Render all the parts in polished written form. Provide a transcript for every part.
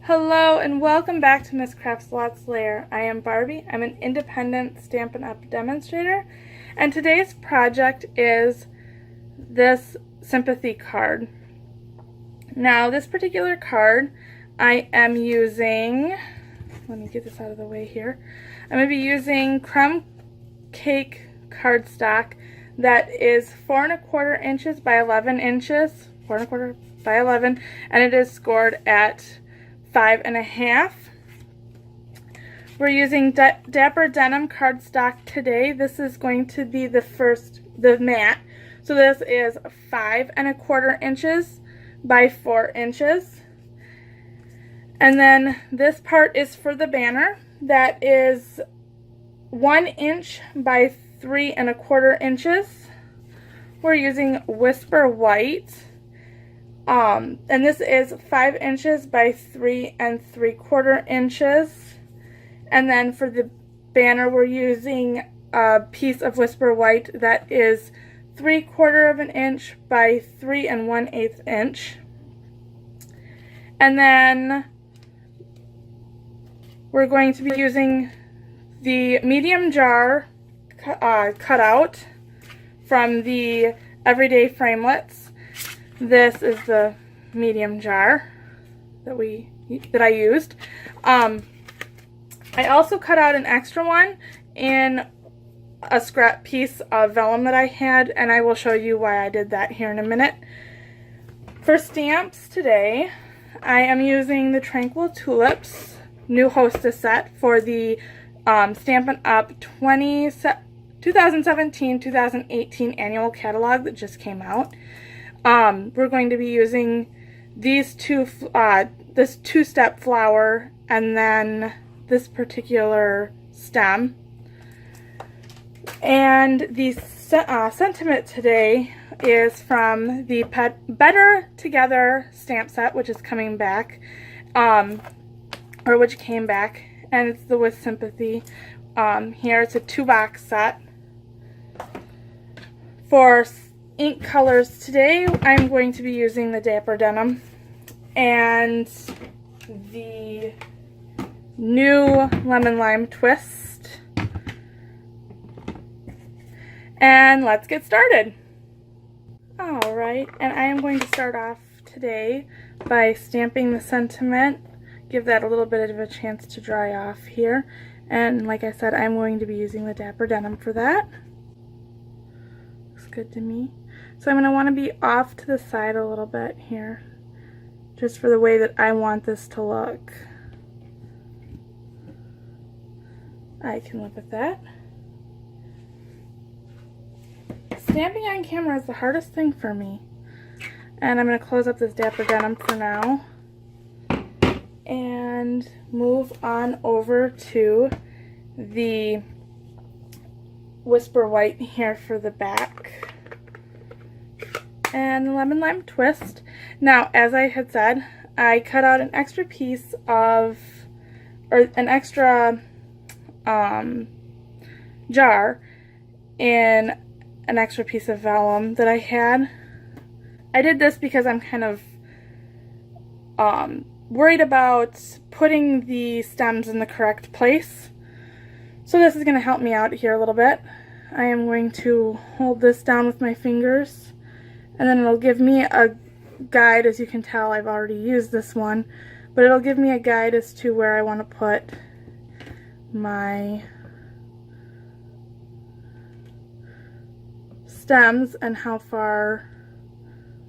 Hello and welcome back to Miss Craft's Lots Lair. I am Barbie. I'm an independent Stampin' Up! Demonstrator, and today's project is this sympathy card. Now, this particular card I am using, let me get this out of the way here, I'm going to be using crumb cake cardstock that is 4¼ inches by 11 inches, 4¼ by 11, and it is scored at 5½. We're using Dapper Denim cardstock today. This is going to be the matte. So this is 5¼ inches by 4 inches. And then this part is for the banner. That is 1 inch by 3¼ inches. We're using Whisper White. And this is 5 inches by 3¾ inches. And then for the banner, we're using a piece of Whisper White that is 3/4 inch by 3⅛ inch. And then we're going to be using the medium jar cutout from the Everyday Framelits. This is the medium jar that I used. I also cut out an extra one in a scrap piece of vellum that I had, and I will show you why I did that here in a minute. For stamps today, I am using the Tranquil Tulips new hostess set for the Stampin' Up! 2017-2018 annual catalog that just came out. We're going to be using these this two-step flower and then this particular stem. And the sentiment today is from the Better Together stamp set, which is coming back, which came back, and it's the With Sympathy. Here it's a 2-box set. For ink colors today, I'm going to be using the Dapper Denim and the new Lemon Lime Twist. And let's get started. Alright, and I am going to start off today by stamping the sentiment, give that a little bit of a chance to dry off here. And like I said, I'm going to be using the Dapper Denim for that. Looks good to me. So I'm going to want to be off to the side a little bit here, just for the way that I want this to look. I can live with that. Stamping on camera is the hardest thing for me. And I'm going to close up this Dapper Denim for now and move on over to the Whisper White here for the back. And the Lemon Lime Twist. Now, as I had said, I cut out an extra piece of, or an extra jar in an extra piece of vellum that I had. I did this because I'm kind of worried about putting the stems in the correct place. So this is going to help me out here a little bit. I am going to hold this down with my fingers, and then it'll give me a guide. As you can tell, I've already used this one, but it'll give me a guide as to where I want to put my stems and how far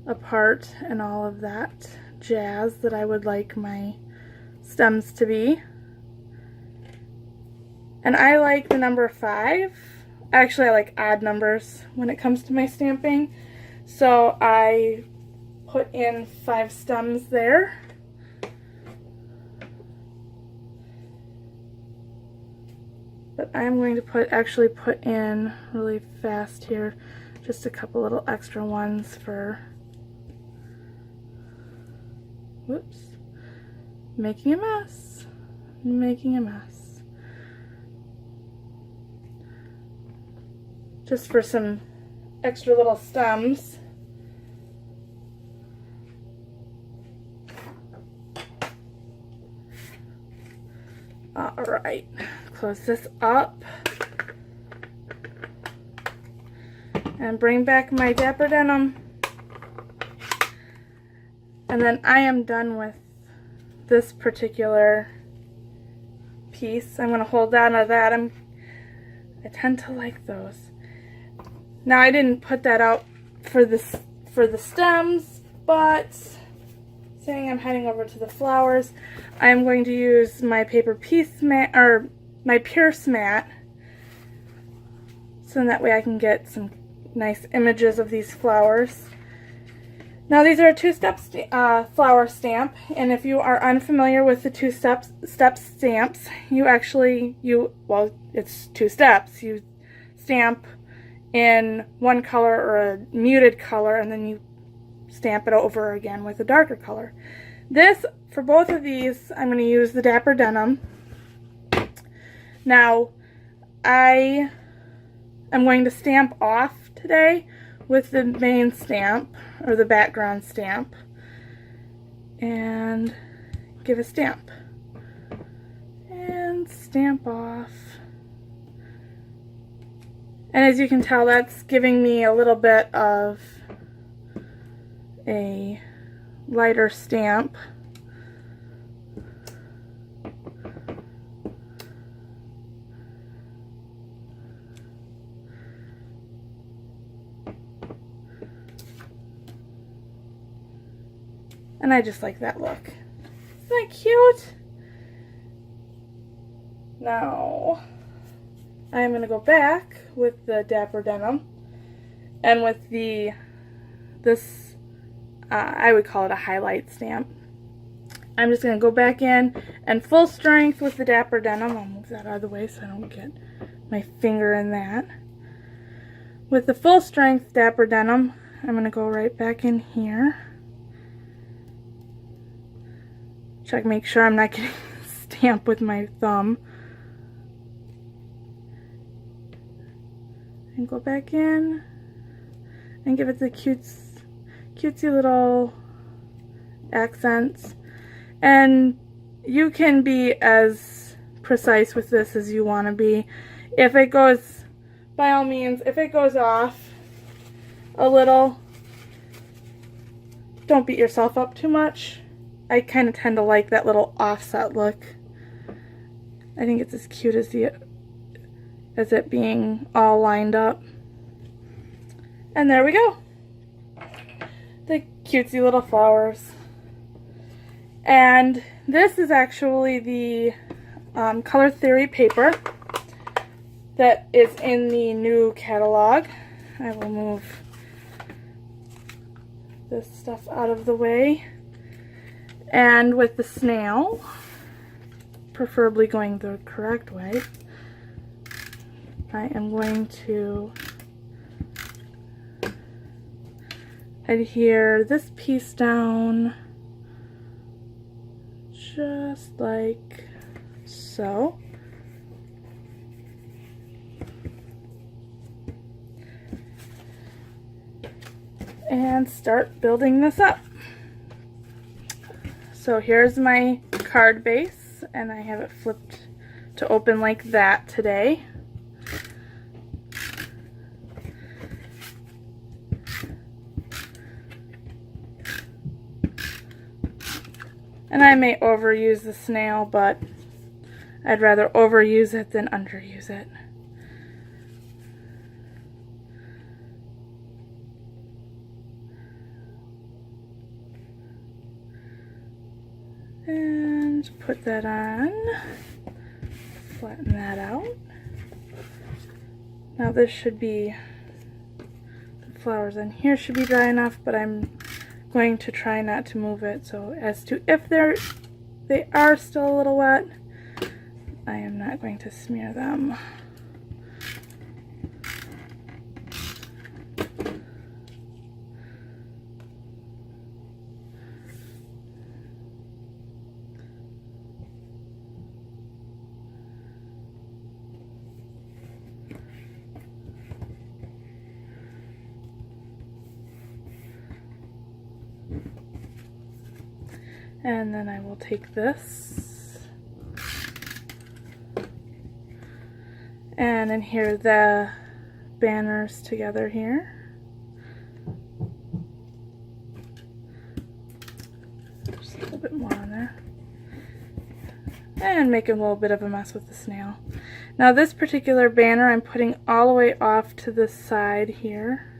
apart and all of that jazz that I would like my stems to be. And I like the number 5. Actually, I like odd numbers when it comes to my stamping. So I put in 5 stems there. But I'm going to actually put in really fast here just a couple little extra ones for, whoops, making a mess. Just for some extra little stems. close this up and bring back my Dapper Denim. And then I am done with this particular piece. I'm going to hold on to that. I tend to like those. Now I didn't put that out for the stems, but saying I'm heading over to the flowers, I'm going to use my paper piece mat, or my Pierce mat, so that way I can get some nice images of these flowers. Now these are a two-step flower stamp, and if you are unfamiliar with the two-step stamps, well, it's 2 steps. You stamp in one color or a muted color, and then you stamp it over again with a darker color. For both of these, I'm going to use the Dapper Denim. Now, I am going to stamp off today with the main stamp, or the background stamp, and give a stamp. And stamp off. And as you can tell, that's giving me a little bit of a lighter stamp. And I just like that look. Isn't that cute? Now, I'm going to go back with the Dapper Denim and with this, I would call it a highlight stamp. I'm just going to go back in and full strength with the Dapper Denim. I'll move that out of the way so I don't get my finger in that. With the full strength Dapper Denim, I'm going to go right back in here. Check, make sure I'm not getting stamped with my thumb. And go back in and give it the cutesy little accents. And you can be as precise with this as you want to be. If it goes, by all means, if it goes off a little, don't beat yourself up too much. I kind of tend to like that little offset look. I think it's as cute as it being all lined up. And there we go. The cutesy little flowers. And this is actually the Color Theory paper that is in the new catalog. I will move this stuff out of the way. And with the snail, preferably going the correct way, I am going to adhere this piece down just like so. And start building this up. So here's my card base, and I have it flipped to open like that today. And I may overuse the snail, but I'd rather overuse it than underuse it. And put that on, flatten that out. Now this should be, the flowers in here should be dry enough, but I'm going to try not to move it, so as to if they are still a little wet, I am not going to smear them. And then I will take this And then here the banners together here. Just a little bit more on there. And make a little bit of a mess with the snail. Now this particular banner I'm putting all the way off to the side here.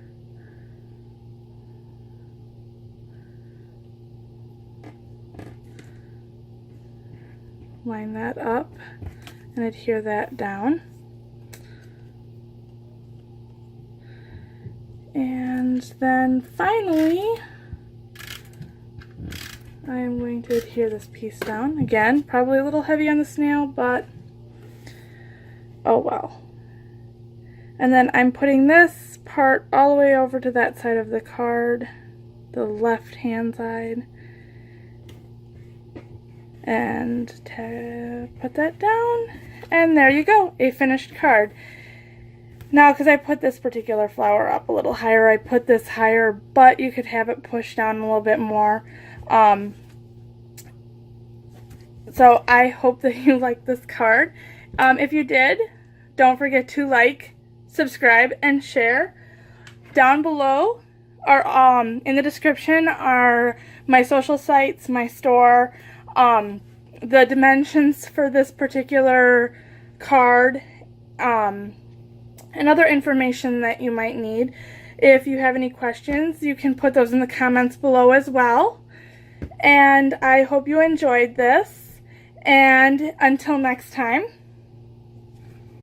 Line that up and adhere that down. And then finally, I'm going to adhere this piece down. Again, probably a little heavy on the snail, but oh well. And then I'm putting this part all the way over to that side of the card, the left hand side. And put that down, and there you go, a finished card. Now, because I put this particular flower up a little higher, I put this higher, but you could have it pushed down a little bit more. So I hope that you like this card. If you did, don't forget to like, subscribe, and share. Down below, or in the description, are my social sites, my store, the dimensions for this particular card, and other information that you might need. If you have any questions, you can put those in the comments below as well. And I hope you enjoyed this. And until next time.